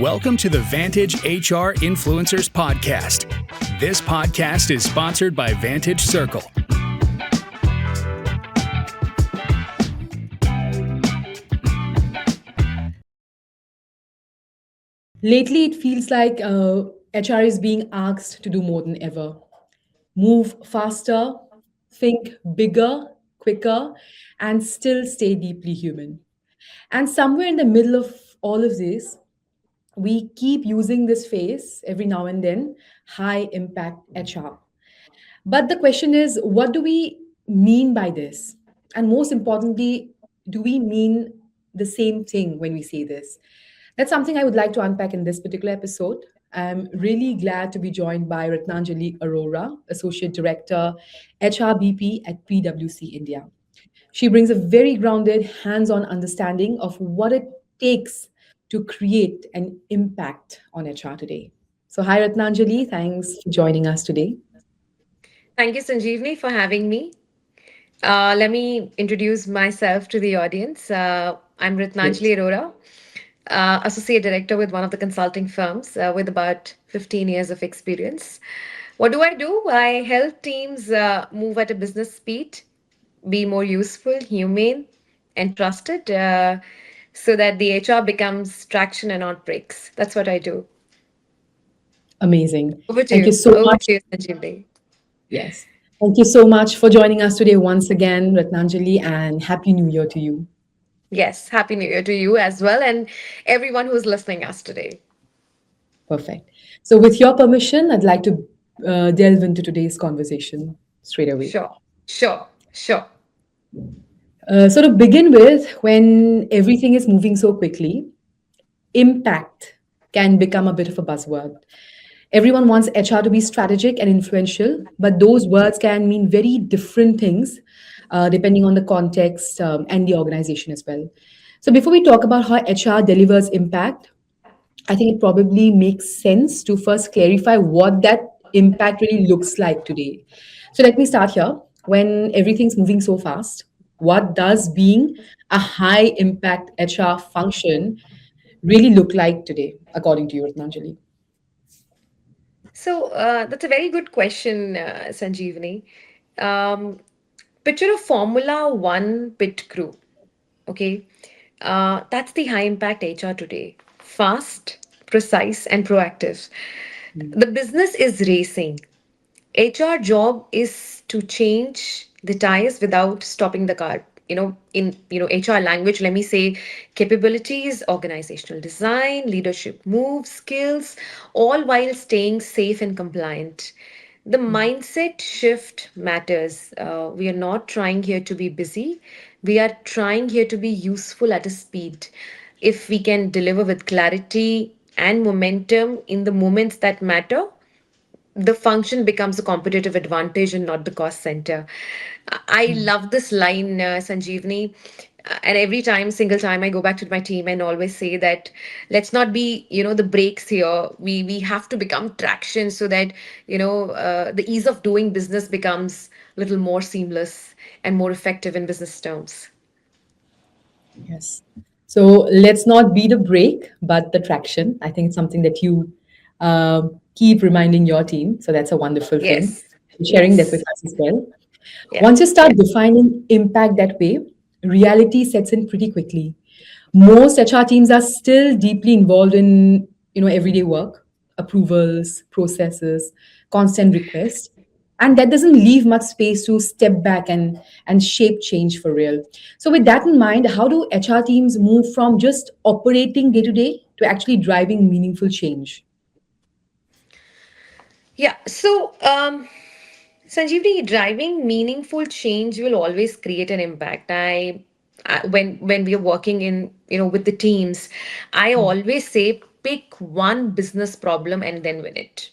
Welcome to the Vantage HR Influencers Podcast. This podcast is sponsored by Vantage Circle. Lately, it feels like HR is being asked to do more than ever. Move faster, think bigger, quicker, and still stay deeply human. And somewhere in the middle of all of this, we keep using this phrase every now and then, high impact HR. But the question is, what do we mean by this? And most importantly, do we mean the same thing when we say this? That's something I would like to unpack in this particular episode. I'm really glad to be joined by Ratnanjali Arora, Associate Director, HRBP at PwC India. She brings a very grounded, hands on understanding of what it takes to create an impact on HR today. So, hi, Ratnanjali. Thanks for joining us today. Thank you, Sanjeevni, for having me. Let me introduce myself to the audience. I'm Great. Ratnanjali Arora, Associate Director with one of the consulting firms with about 15 years of experience. What do? I help teams move at a business speed, be more useful, humane, and trusted so that the HR becomes traction and not breaks. That's what I do. Amazing. Over to Thank you you. so Over much. to you, Sanjeevni. Yes. Thank you so much for joining us today once again, Ratnanjali, and Happy New Year to you. Yes, Happy New Year to you as well and everyone who's listening us today. Perfect. So, with your permission, I'd like to delve into today's conversation straight away. Sure, sure. So, to begin with, when everything is moving so quickly, impact can become a bit of a buzzword. Everyone wants HR to be strategic and influential, but those words can mean very different things depending on the context and the organization as well. So, before we talk about how HR delivers impact, I think it probably makes sense to first clarify what that impact really looks like today. So let me start here. When everything's moving so fast, what does being a high impact HR function really look like today, according to you, Ratnanjali? So that's a very good question, Sanjeevani. Um, Picture a Formula One pit crew. Okay, that's the high impact HR today. Fast, precise, and proactive. The business is racing. HR job is to change the tires without stopping the car. In HR language, let me say capabilities, organizational design, leadership moves, skills, all while staying safe and compliant. The mindset shift matters. We are not trying here to be busy. We are trying here to be useful at a speed. If we can deliver with clarity and momentum in the moments that matter, the function becomes a competitive advantage and not the cost center. I love this line, Sanjeevani. And every time, single time I go back to my team and always say that let's not be, the brakes here. We have to become traction so that, the ease of doing business becomes a little more seamless and more effective in business terms. Yes. So let's not be the brake, but the traction. I think it's something that you keep reminding your team. So that's a wonderful thing. Yes. Sharing that with Yes. us as well. Yeah. Once you start defining impact that way, reality sets in pretty quickly. Most HR teams are still deeply involved in everyday work, approvals, processes, constant requests, and that doesn't leave much space to step back and shape change for real. So, with that in mind, how do HR teams move from just operating day to day to actually driving meaningful change? Yeah. So, Sanjeevni, driving meaningful change will always create an impact. When we are working in with the teams, I always say pick one business problem and then win it.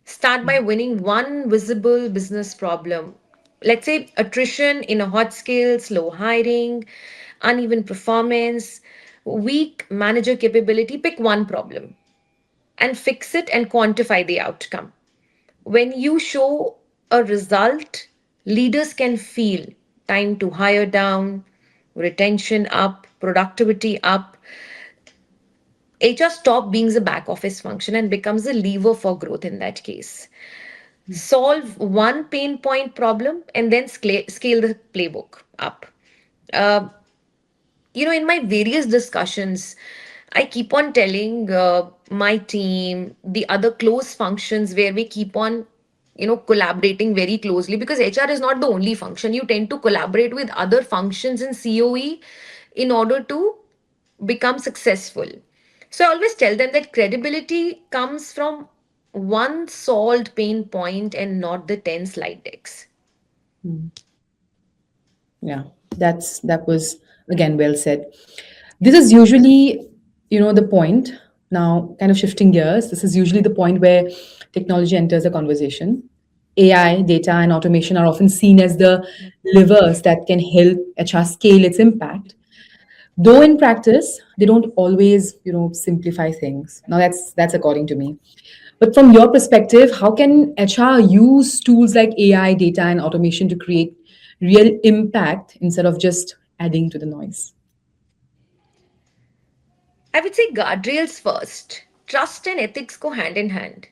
Start by winning one visible business problem. Let's say attrition in a hot skill, slow hiring, uneven performance, weak manager capability. Pick one problem and fix it and quantify the outcome. When you show a result, leaders can feel time to hire down, retention up, productivity up. HR stop being a back office function and becomes a lever for growth in that case. Solve one pain point problem and then scale the playbook up. Uh, in my various discussions, I keep on telling my team, the other close functions where we keep on, collaborating very closely, because HR is not the only function. You tend to collaborate with other functions in COE in order to become successful. So I always tell them that credibility comes from one solved pain point and not the 10 slide decks. Mm. Yeah, that was again well said. This is usually, the point. Now, kind of shifting gears, this is usually the point where technology enters the conversation. AI, data, and automation are often seen as the levers that can help HR scale its impact. Though in practice, they don't always, simplify things. Now that's according to me. But from your perspective, how can HR use tools like AI, data, and automation to create real impact instead of just adding to the noise? I would say guardrails first. Trust and ethics go hand in hand.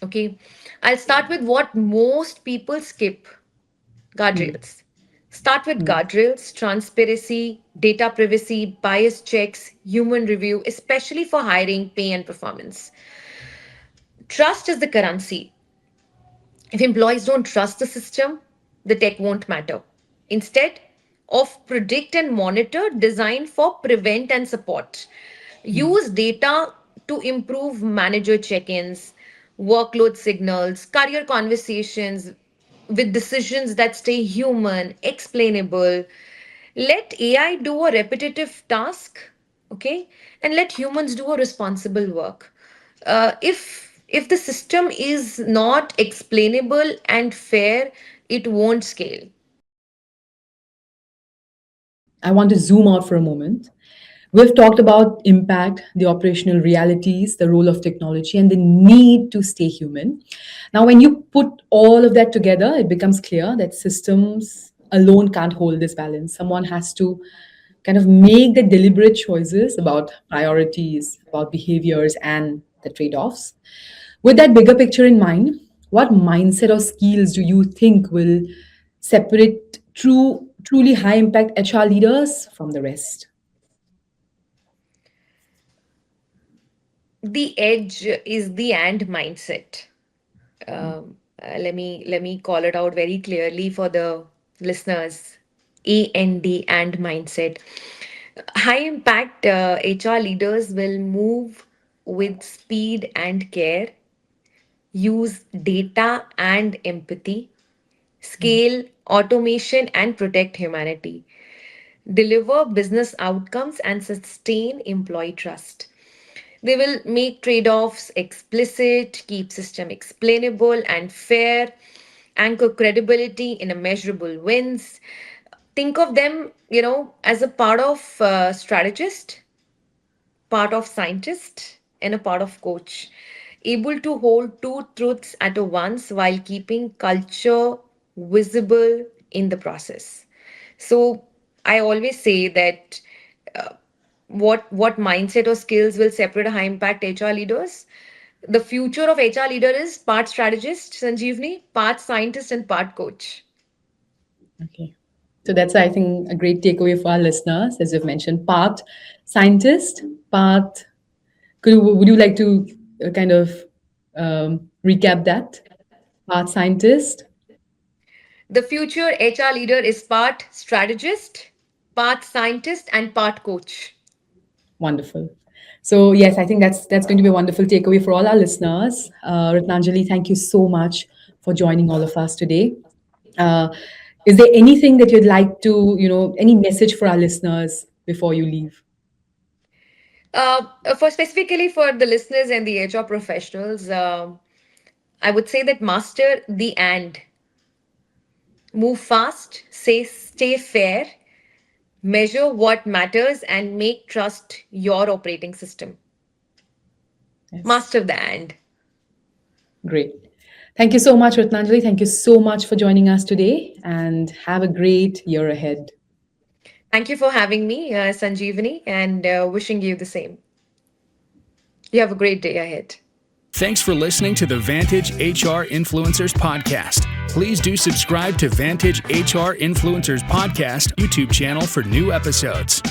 Okay. I'll start with what most people skip: Hmm. guardrails. Start with Hmm. guardrails, transparency, data privacy, bias checks, human review, especially for hiring, pay, and performance. Trust is the currency. If employees don't trust the system, the tech won't matter. Instead of predict and monitor, design for prevent and support. Hmm. Use data to improve manager check ins, workload signals, career conversations with decisions that stay human, explainable. Let AI do a repetitive task, okay, and let humans do a responsible work. If the system is not explainable and fair, it won't scale. I want to zoom out for a moment. We've talked about impact, the operational realities, the role of technology, and the need to stay human. Now, when you put all of that together, it becomes clear that systems alone can't hold this balance. Someone has to kind of make the deliberate choices about priorities, about behaviors, and the trade offs. With that bigger picture in mind, what mindset or skills do you think will separate truly high impact HR leaders from the rest? The edge is the and mindset. Let me call it out very clearly for the listeners. And mindset. High impact HR leaders will move with speed and care, use data and empathy, scale automation and protect humanity, deliver business outcomes and sustain employee trust. They will make trade offs explicit, keep system explainable and fair, anchor credibility in a measurable wins. Think of them, as a part of strategist, part of scientist, and a part of coach, able to hold two truths at once while keeping culture visible in the process. So I always say that what mindset or skills will separate high impact HR leaders? The future of HR leader is part strategist, Sanjeevni, part scientist, and part coach. Okay. So that's, I think, a great takeaway for our listeners. As you've mentioned, part scientist, part. Would you like to kind of recap that? Part scientist. The future HR leader is part strategist, part scientist, and part coach. Wonderful. So yes, I think that's going to be a wonderful takeaway for all our listeners. Ratnanjali, thank you so much for joining all of us today. Uh, is there anything that you'd like to, any message for our listeners before you leave? For specifically for the listeners and the HR professionals, I would say that master the and. Move fast, stay fair, measure what matters, and make trust your operating system. Yes, Master the and. great. Thank you so much, Ratnanjali. Thank you so much for joining us today, and have a great year ahead. Thank you for having me, Sanjeevani, and wishing you the same. You have a great day ahead. Thanks for listening to the Vantage HR Influencers Podcast. Please do subscribe to Vantage HR Influencers Podcast YouTube channel for new episodes.